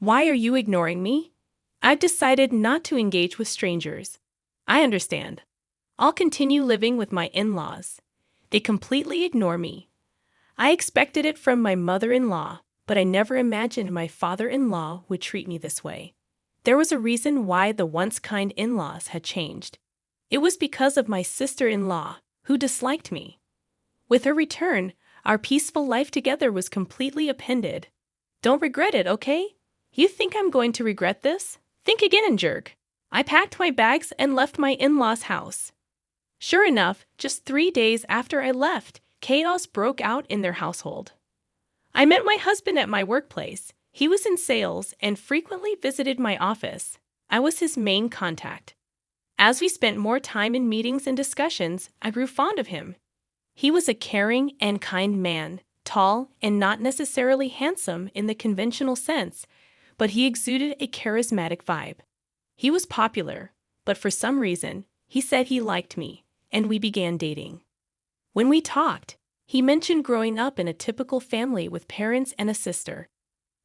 Why are you ignoring me? I've decided not to engage with strangers. I understand. I'll continue living with my in-laws. They completely ignore me. I expected it from my mother-in-law, but I never imagined my father-in-law would treat me this way. There was a reason why the once kind in-laws had changed. It was because of my sister-in-law, who disliked me. With her return, our peaceful life together was completely upended. Don't regret it, okay? You think I'm going to regret this? Think again, jerk. I packed my bags and left my in-laws' house. Sure enough, just 3 days after I left, chaos broke out in their household. I met my husband at my workplace. He was in sales and frequently visited my office. I was his main contact. As we spent more time in meetings and discussions, I grew fond of him. He was a caring and kind man, tall and not necessarily handsome in the conventional sense, but he exuded a charismatic vibe. He was popular, but for some reason, he said he liked me, and we began dating. When we talked, he mentioned growing up in a typical family with parents and a sister.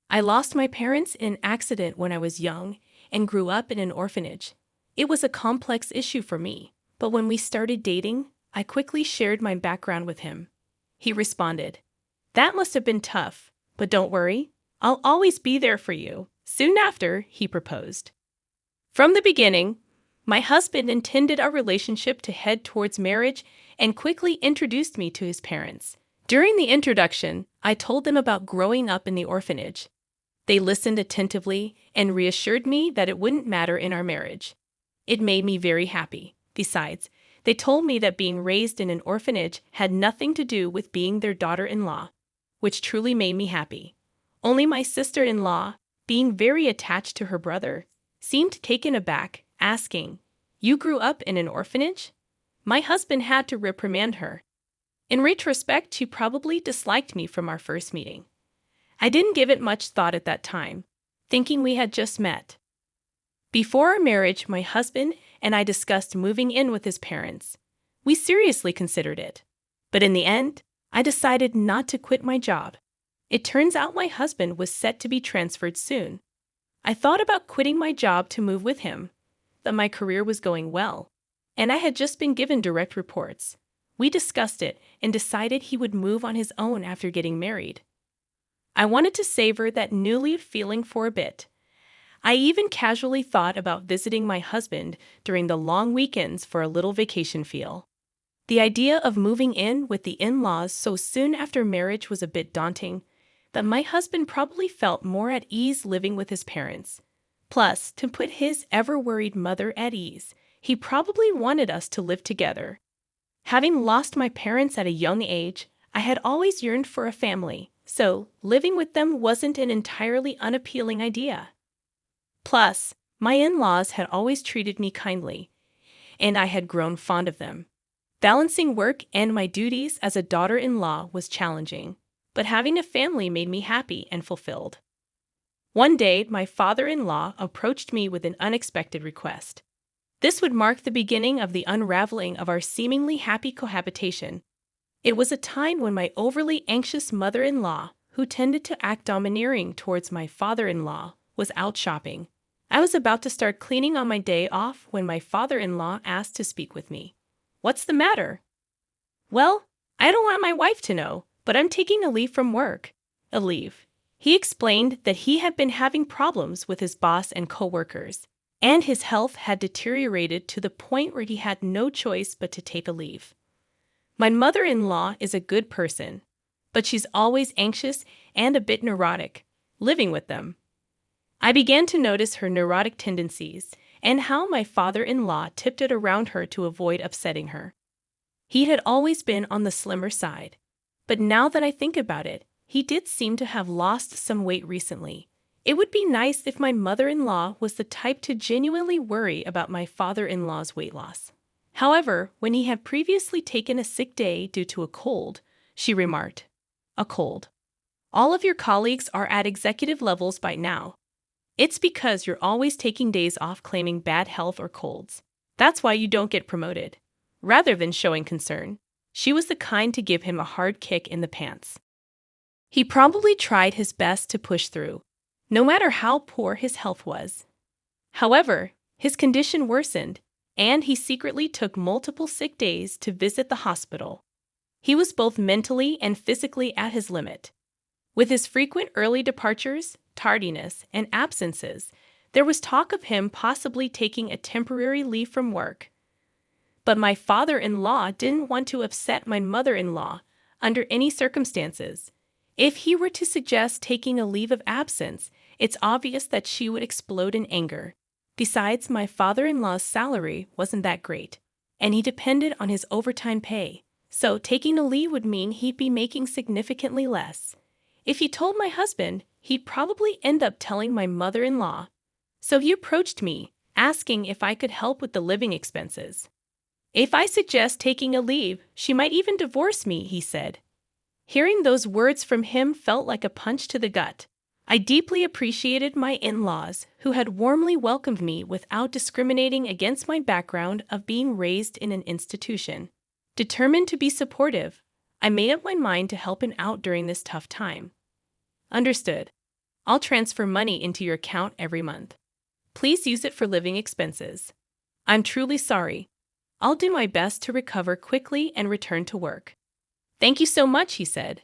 I lost my parents in an accident when I was young and grew up in an orphanage. It was a complex issue for me, but when we started dating, I quickly shared my background with him. He responded, "That must have been tough, but don't worry, I'll always be there for you." Soon after, he proposed. From the beginning, my husband intended our relationship to head towards marriage and quickly introduced me to his parents. During the introduction, I told them about growing up in the orphanage. They listened attentively and reassured me that it wouldn't matter in our marriage. It made me very happy. Besides, they told me that being raised in an orphanage had nothing to do with being their daughter-in-law, which truly made me happy. Only my sister-in-law, being very attached to her brother, seemed taken aback, asking, "You grew up in an orphanage?" My husband had to reprimand her. In retrospect, she probably disliked me from our first meeting. I didn't give it much thought at that time, thinking we had just met. Before our marriage, my husband and I discussed moving in with his parents. We seriously considered it. But in the end, I decided not to quit my job. It turns out my husband was set to be transferred soon. I thought about quitting my job to move with him, that my career was going well, and I had just been given direct reports. We discussed it and decided he would move on his own after getting married. I wanted to savor that newly feeling for a bit. I even casually thought about visiting my husband during the long weekends for a little vacation feel. The idea of moving in with the in-laws so soon after marriage was a bit daunting, but my husband probably felt more at ease living with his parents. Plus, to put his ever-worried mother at ease, he probably wanted us to live together. Having lost my parents at a young age, I had always yearned for a family, so living with them wasn't an entirely unappealing idea. Plus, my in-laws had always treated me kindly, and I had grown fond of them. Balancing work and my duties as a daughter-in-law was challenging, but having a family made me happy and fulfilled. One day, my father-in-law approached me with an unexpected request. This would mark the beginning of the unraveling of our seemingly happy cohabitation. It was a time when my overly anxious mother-in-law, who tended to act domineering towards my father-in-law, was out shopping. I was about to start cleaning on my day off when my father-in-law asked to speak with me. "What's the matter?" "Well, I don't want my wife to know, but I'm taking a leave from work." A leave. He explained that he had been having problems with his boss and coworkers, and his health had deteriorated to the point where he had no choice but to take a leave. My mother-in-law is a good person, but she's always anxious and a bit neurotic, living with them. I began to notice her neurotic tendencies and how my father-in-law tiptoed around her to avoid upsetting her. He had always been on the slimmer side, but now that I think about it, he did seem to have lost some weight recently. It would be nice if my mother-in-law was the type to genuinely worry about my father-in-law's weight loss. However, when he had previously taken a sick day due to a cold, she remarked, "A cold. All of your colleagues are at executive levels by now. It's because you're always taking days off claiming bad health or colds. That's why you don't get promoted." Rather than showing concern, she was the kind to give him a hard kick in the pants. He probably tried his best to push through, no matter how poor his health was. However, his condition worsened, and he secretly took multiple sick days to visit the hospital. He was both mentally and physically at his limit. With his frequent early departures, tardiness, and absences, there was talk of him possibly taking a temporary leave from work. But my father-in-law didn't want to upset my mother-in-law under any circumstances. If he were to suggest taking a leave of absence, it's obvious that she would explode in anger. Besides, my father-in-law's salary wasn't that great, and he depended on his overtime pay, so taking a leave would mean he'd be making significantly less. If he told my husband, he'd probably end up telling my mother-in-law. So he approached me, asking if I could help with the living expenses. If I suggest taking a leave, she might even divorce me, he said. Hearing those words from him felt like a punch to the gut. I deeply appreciated my in-laws, who had warmly welcomed me without discriminating against my background of being raised in an institution. Determined to be supportive, I made up my mind to help him out during this tough time. Understood. I'll transfer money into your account every month. Please use it for living expenses. I'm truly sorry. I'll do my best to recover quickly and return to work. Thank you so much, he said.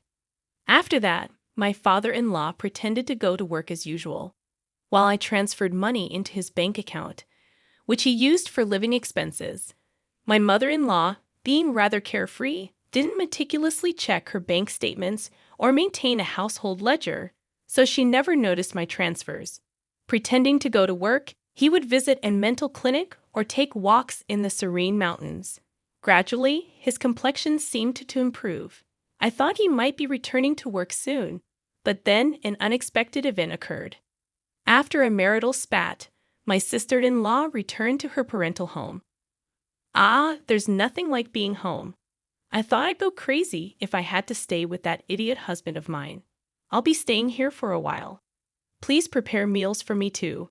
After that, my father-in-law pretended to go to work as usual, while I transferred money into his bank account, which he used for living expenses. My mother-in-law, being rather carefree, didn't meticulously check her bank statements or maintain a household ledger, so she never noticed my transfers. Pretending to go to work, he would visit a mental clinic or take walks in the serene mountains. Gradually, his complexion seemed to improve. I thought he might be returning to work soon, but then an unexpected event occurred. After a marital spat, my sister-in-law returned to her parental home. There's nothing like being home. I thought I'd go crazy if I had to stay with that idiot husband of mine. I'll be staying here for a while. Please prepare meals for me too.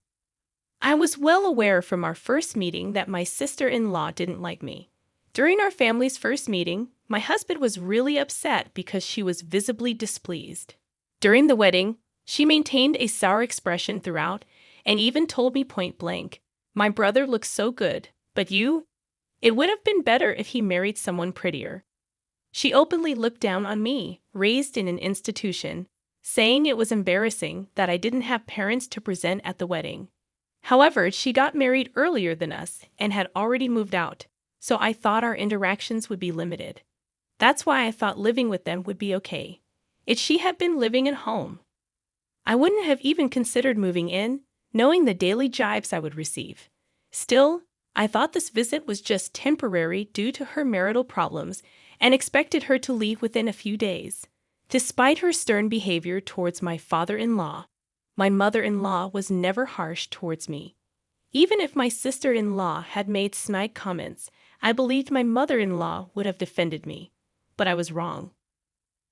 I was well aware from our first meeting that my sister-in-law didn't like me. During our family's first meeting, my husband was really upset because she was visibly displeased. During the wedding, she maintained a sour expression throughout and even told me point blank, "My brother looks so good, but you? It would have been better if he married someone prettier." She openly looked down on me, raised in an institution, saying it was embarrassing that I didn't have parents to present at the wedding. However, she got married earlier than us and had already moved out, so I thought our interactions would be limited. That's why I thought living with them would be okay. If she had been living at home, I wouldn't have even considered moving in, knowing the daily jibes I would receive. Still, I thought this visit was just temporary due to her marital problems and expected her to leave within a few days. Despite her stern behavior towards my father-in-law, my mother-in-law was never harsh towards me. Even if my sister-in-law had made snide comments, I believed my mother-in-law would have defended me. But I was wrong.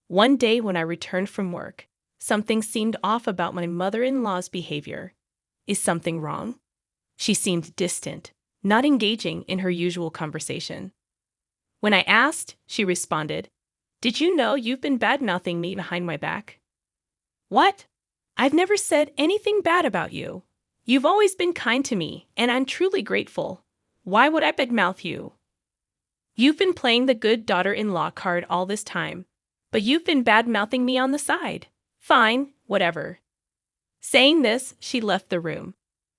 One day when I returned from work, something seemed off about my mother-in-law's behavior. Is something wrong? She seemed distant, not engaging in her usual conversation. When I asked, she responded, "Did you know you've been bad-mouthing me behind my back?" "What? I've never said anything bad about you. You've always been kind to me, and I'm truly grateful. Why would I badmouth you? You've been playing the good daughter-in-law card all this time, but you've been bad-mouthing me on the side. Fine, whatever." Saying this, she left the room.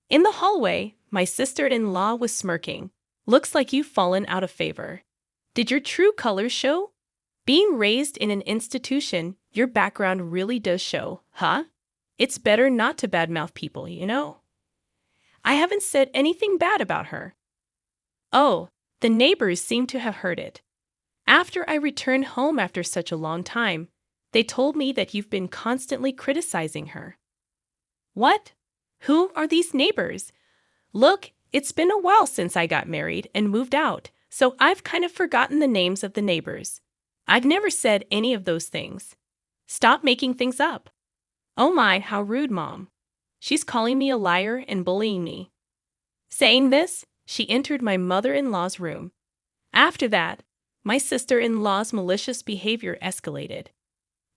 In the hallway, my sister-in-law was smirking. "Looks like you've fallen out of favor. Did your true colors show? Being raised in an institution, your background really does show, huh? It's better not to badmouth people, you know." I haven't said anything bad about her. Oh, the neighbors seem to have heard it. After I returned home after such a long time, they told me that you've been constantly criticizing her. What? Who are these neighbors? Look, it's been a while since I got married and moved out, so I've kind of forgotten the names of the neighbors. I've never said any of those things. Stop making things up. Oh my, how rude, Mom. She's calling me a liar and bullying me. Saying this, she entered my mother-in-law's room. After that, my sister-in-law's malicious behavior escalated.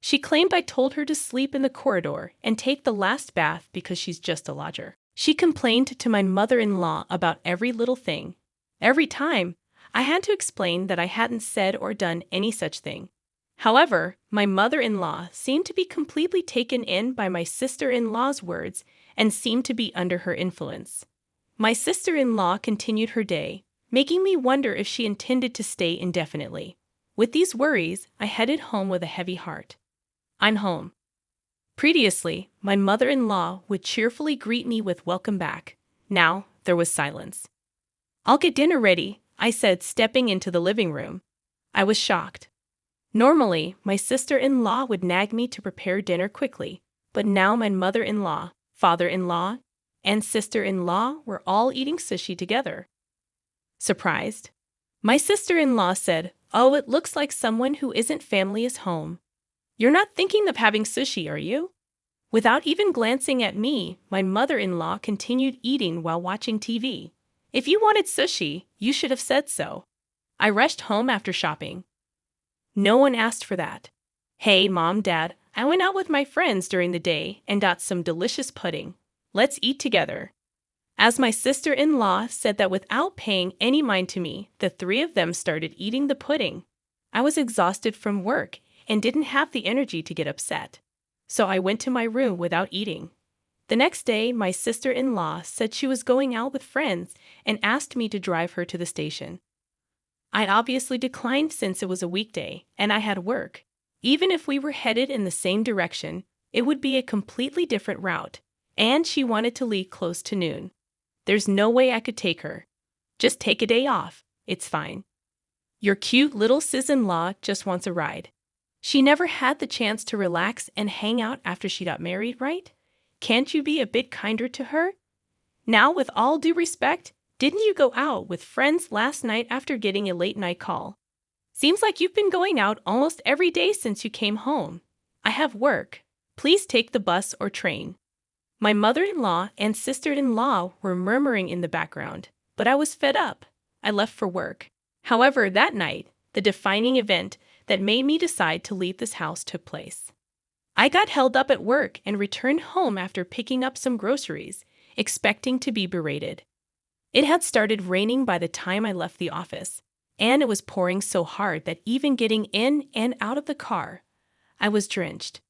She claimed I told her to sleep in the corridor and take the last bath because she's just a lodger. She complained to my mother-in-law about every little thing. Every time, I had to explain that I hadn't said or done any such thing. However, my mother-in-law seemed to be completely taken in by my sister-in-law's words and seemed to be under her influence. My sister-in-law continued her day, making me wonder if she intended to stay indefinitely. With these worries, I headed home with a heavy heart. I'm home. Previously, my mother-in-law would cheerfully greet me with welcome back. Now, there was silence. I'll get dinner ready, I said, stepping into the living room. I was shocked. Normally, my sister-in-law would nag me to prepare dinner quickly, but now my mother-in-law, father-in-law, and sister-in-law were all eating sushi together. Surprised? My sister-in-law said, "Oh, it looks like someone who isn't family is home. You're not thinking of having sushi, are you?" Without even glancing at me, my mother-in-law continued eating while watching TV. "If you wanted sushi, you should have said so." I rushed home after shopping. No one asked for that. "Hey, Mom, Dad, I went out with my friends during the day and got some delicious pudding. Let's eat together." As my sister-in-law said that without paying any mind to me, the three of them started eating the pudding. I was exhausted from work and didn't have the energy to get upset. So I went to my room without eating. The next day, my sister-in-law said she was going out with friends and asked me to drive her to the station. I'd obviously declined since it was a weekday and I had work. Even if we were headed in the same direction, it would be a completely different route, and she wanted to leave close to noon. There's no way I could take her. "Just take a day off. It's fine. Your cute little sis-in-law just wants a ride." She never had the chance to relax and hang out after she got married, right? Can't you be a bit kinder to her? Now, with all due respect, didn't you go out with friends last night after getting a late-night call? Seems like you've been going out almost every day since you came home. I have work. Please take the bus or train. My mother-in-law and sister-in-law were murmuring in the background, but I was fed up. I left for work. However, that night, the defining event that made me decide to leave this house took place. I got held up at work and returned home after picking up some groceries, expecting to be berated. It had started raining by the time I left the office, and it was pouring so hard that even getting in and out of the car, I was drenched.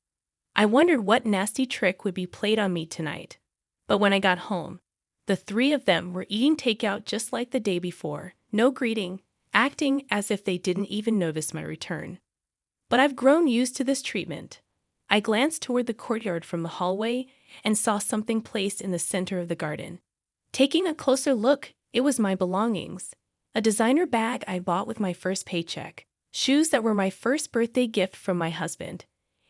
I wondered what nasty trick would be played on me tonight. But when I got home, the three of them were eating takeout just like the day before, no greeting, acting as if they didn't even notice my return. But I've grown used to this treatment. I glanced toward the courtyard from the hallway and saw something placed in the center of the garden. Taking a closer look, it was my belongings. A designer bag I bought with my first paycheck, shoes that were my first birthday gift from my husband,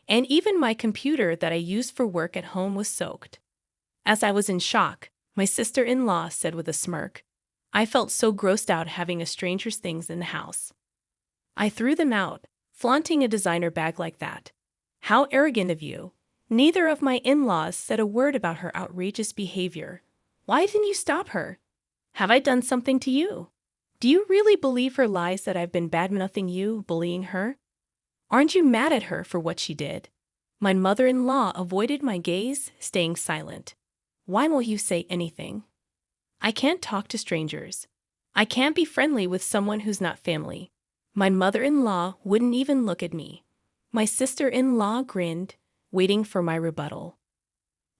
and even my computer that I used for work at home was soaked. As I was in shock, my sister-in-law said with a smirk, "I felt so grossed out having a stranger's things in the house. I threw them out, flaunting a designer bag like that. How arrogant of you." Neither of my in-laws said a word about her outrageous behavior. Why didn't you stop her? Have I done something to you? Do you really believe her lies that I've been bad-mouthing you, bullying her? Aren't you mad at her for what she did? My mother-in-law avoided my gaze, staying silent. Why won't you say anything? I can't talk to strangers. I can't be friendly with someone who's not family. My mother-in-law wouldn't even look at me. My sister-in-law grinned, waiting for my rebuttal.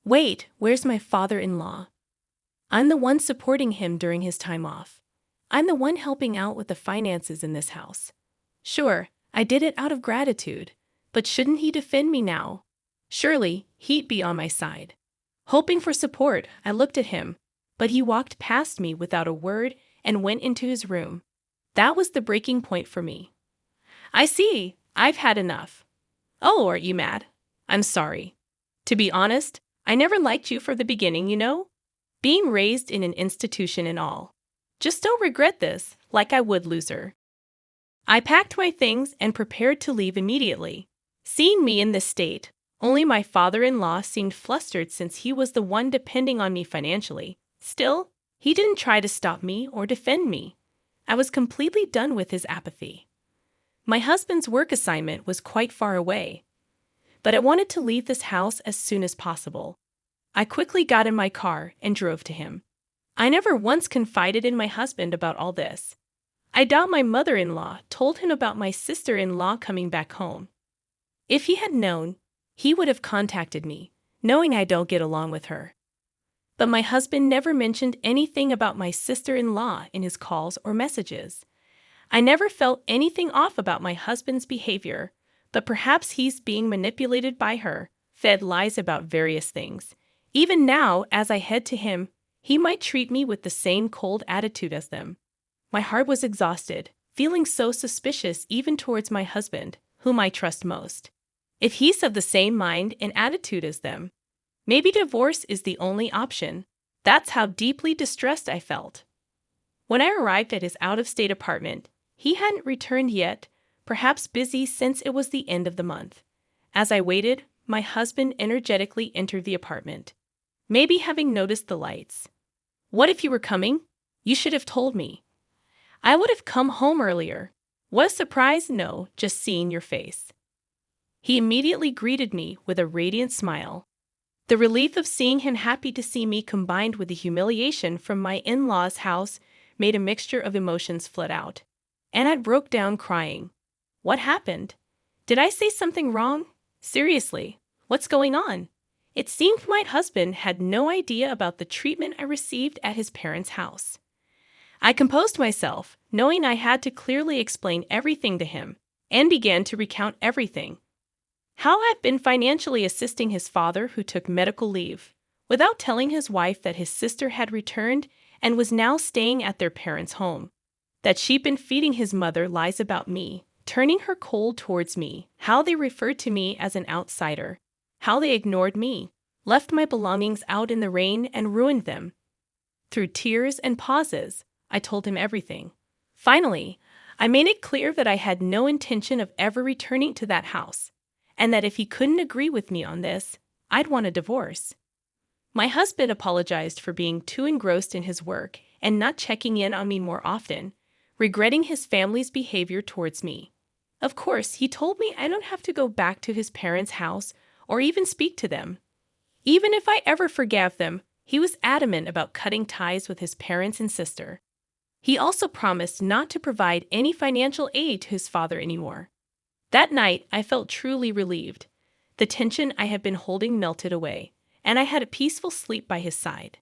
Wait, where's my father-in-law? I'm the one supporting him during his time off. I'm the one helping out with the finances in this house. Sure, I did it out of gratitude, but shouldn't he defend me now? Surely, he'd be on my side. Hoping for support, I looked at him, but he walked past me without a word and went into his room. That was the breaking point for me. I see, I've had enough. Oh, aren't you mad? I'm sorry. To be honest, I never liked you from the beginning, you know? Being raised in an institution and all. Just don't regret this, like I would loser. I packed my things and prepared to leave immediately. Seeing me in this state, only my father-in-law seemed flustered since he was the one depending on me financially. Still, he didn't try to stop me or defend me. I was completely done with his apathy. My husband's work assignment was quite far away. but I wanted to leave this house as soon as possible. I quickly got in my car and drove to him. I never once confided in my husband about all this. I doubt my mother-in-law told him about my sister-in-law coming back home. If he had known, he would have contacted me, knowing I don't get along with her. But my husband never mentioned anything about my sister-in-law in his calls or messages. I never felt anything off about my husband's behavior, but perhaps he's being manipulated by her, fed lies about various things. Even now, as I head to him, he might treat me with the same cold attitude as them. My heart was exhausted, feeling so suspicious even towards my husband, whom I trust most. If he's of the same mind and attitude as them, maybe divorce is the only option. That's how deeply distressed I felt. When I arrived at his out-of-state apartment, he hadn't returned yet, perhaps busy since it was the end of the month. As I waited, my husband energetically entered the apartment, maybe having noticed the lights. "What if you were coming? You should have told me. I would have come home earlier. What a surprise, no, just seeing your face." He immediately greeted me with a radiant smile. The relief of seeing him happy to see me combined with the humiliation from my in-laws' house made a mixture of emotions flood out. And I broke down crying. What happened? Did I say something wrong? Seriously, what's going on? It seemed my husband had no idea about the treatment I received at his parents' house. I composed myself, knowing I had to clearly explain everything to him, and began to recount everything. How I've been financially assisting his father who took medical leave, without telling his wife that his sister had returned and was now staying at their parents' home. That she'd been feeding his mother lies about me, turning her cold towards me, how they referred to me as an outsider, how they ignored me, left my belongings out in the rain and ruined them. Through tears and pauses, I told him everything. Finally, I made it clear that I had no intention of ever returning to that house, and that if he couldn't agree with me on this, I'd want a divorce. My husband apologized for being too engrossed in his work and not checking in on me more often, regretting his family's behavior towards me. Of course, he told me I don't have to go back to his parents' house or even speak to them. Even if I ever forgave them, he was adamant about cutting ties with his parents and sister. He also promised not to provide any financial aid to his father anymore. That night, I felt truly relieved. The tension I had been holding melted away, and I had a peaceful sleep by his side.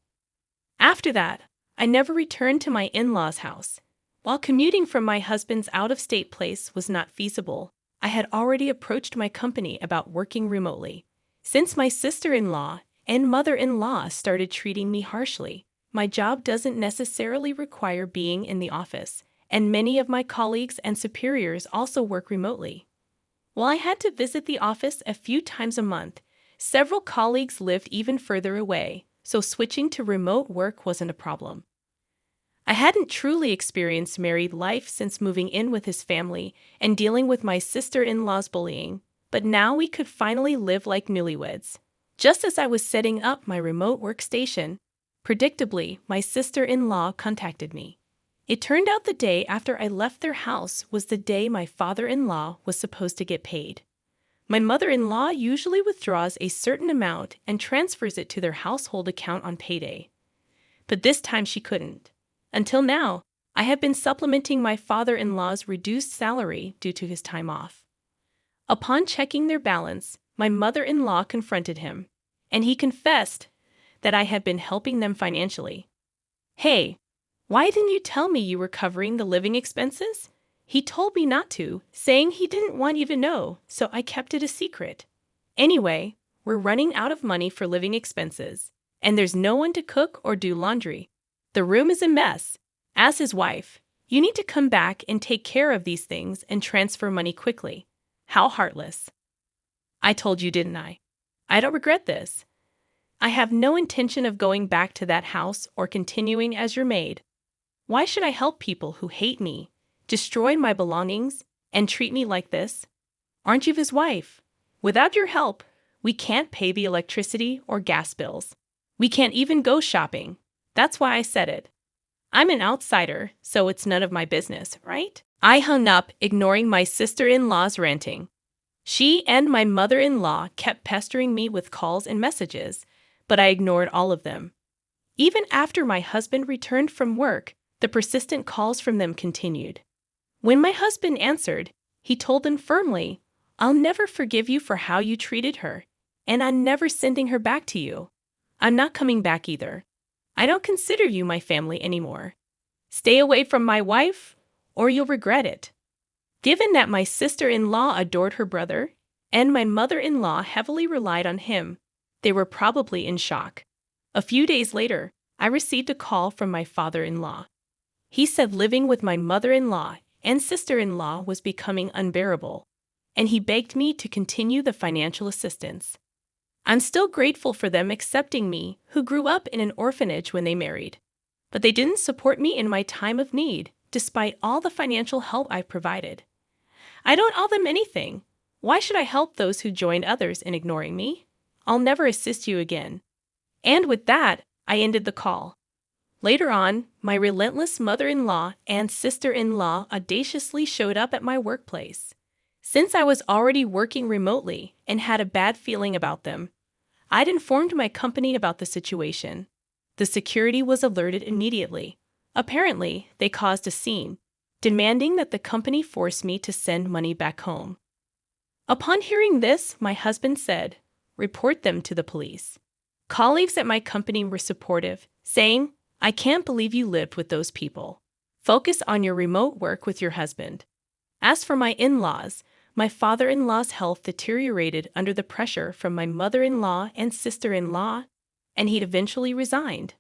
After that, I never returned to my in-laws' house. While commuting from my husband's out-of-state place was not feasible, I had already approached my company about working remotely. Since my sister-in-law and mother-in-law started treating me harshly, my job doesn't necessarily require being in the office, and many of my colleagues and superiors also work remotely. While I had to visit the office a few times a month, several colleagues lived even further away, so switching to remote work wasn't a problem. I hadn't truly experienced married life since moving in with his family and dealing with my sister-in-law's bullying, but now we could finally live like newlyweds. Just as I was setting up my remote workstation, predictably, my sister-in-law contacted me. It turned out the day after I left their house was the day my father-in-law was supposed to get paid. My mother-in-law usually withdraws a certain amount and transfers it to their household account on payday. But this time she couldn't. Until now, I have been supplementing my father-in-law's reduced salary due to his time off. Upon checking their balance, my mother-in-law confronted him, and he confessed that I had been helping them financially. "Hey, why didn't you tell me you were covering the living expenses?" He told me not to, saying he didn't want you to know, so I kept it a secret. Anyway, we're running out of money for living expenses, and there's no one to cook or do laundry. The room is a mess. As his wife, you need to come back and take care of these things and transfer money quickly. How heartless. I told you, didn't I? I don't regret this. I have no intention of going back to that house or continuing as your maid. Why should I help people who hate me, destroy my belongings, and treat me like this? Aren't you his wife? Without your help, we can't pay the electricity or gas bills. We can't even go shopping. That's why I said it. I'm an outsider, so it's none of my business, right? I hung up, ignoring my sister-in-law's ranting. She and my mother-in-law kept pestering me with calls and messages, but I ignored all of them. Even after my husband returned from work, the persistent calls from them continued. When my husband answered, he told them firmly, "I'll never forgive you for how you treated her, and I'm never sending her back to you. I'm not coming back either. I don't consider you my family anymore. Stay away from my wife, or you'll regret it." Given that my sister-in-law adored her brother, and my mother-in-law heavily relied on him, they were probably in shock. A few days later, I received a call from my father-in-law. He said living with my mother-in-law and sister-in-law was becoming unbearable, and he begged me to continue the financial assistance. I'm still grateful for them accepting me, who grew up in an orphanage when they married. But they didn't support me in my time of need, despite all the financial help I've provided. I don't owe them anything. Why should I help those who joined others in ignoring me? I'll never assist you again. And with that, I ended the call. Later on, my relentless mother-in-law and sister-in-law audaciously showed up at my workplace. Since I was already working remotely and had a bad feeling about them, I'd informed my company about the situation. The security was alerted immediately. Apparently, they caused a scene, demanding that the company force me to send money back home. Upon hearing this, my husband said, "Report them to the police." Colleagues at my company were supportive, saying, "I can't believe you lived with those people. Focus on your remote work with your husband." As for my in-laws, my father-in-law's health deteriorated under the pressure from my mother-in-law and sister-in-law, and he'd eventually resigned.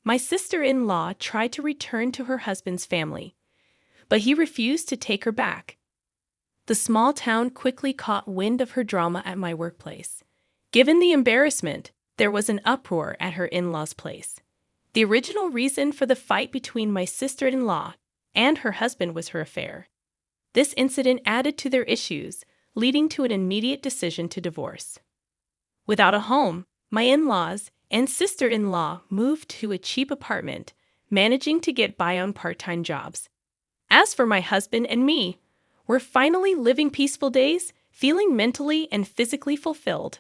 My sister-in-law tried to return to her husband's family, but he refused to take her back. The small town quickly caught wind of her drama at my workplace. Given the embarrassment, there was an uproar at her in-laws' place. The original reason for the fight between my sister-in-law and her husband was her affair. This incident added to their issues, leading to an immediate decision to divorce. Without a home, my in-laws and sister-in-law moved to a cheap apartment, managing to get by on part-time jobs. As for my husband and me, we're finally living peaceful days, feeling mentally and physically fulfilled.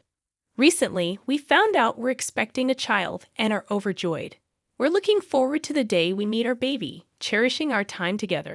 Recently, we found out we're expecting a child and are overjoyed. We're looking forward to the day we meet our baby, cherishing our time together.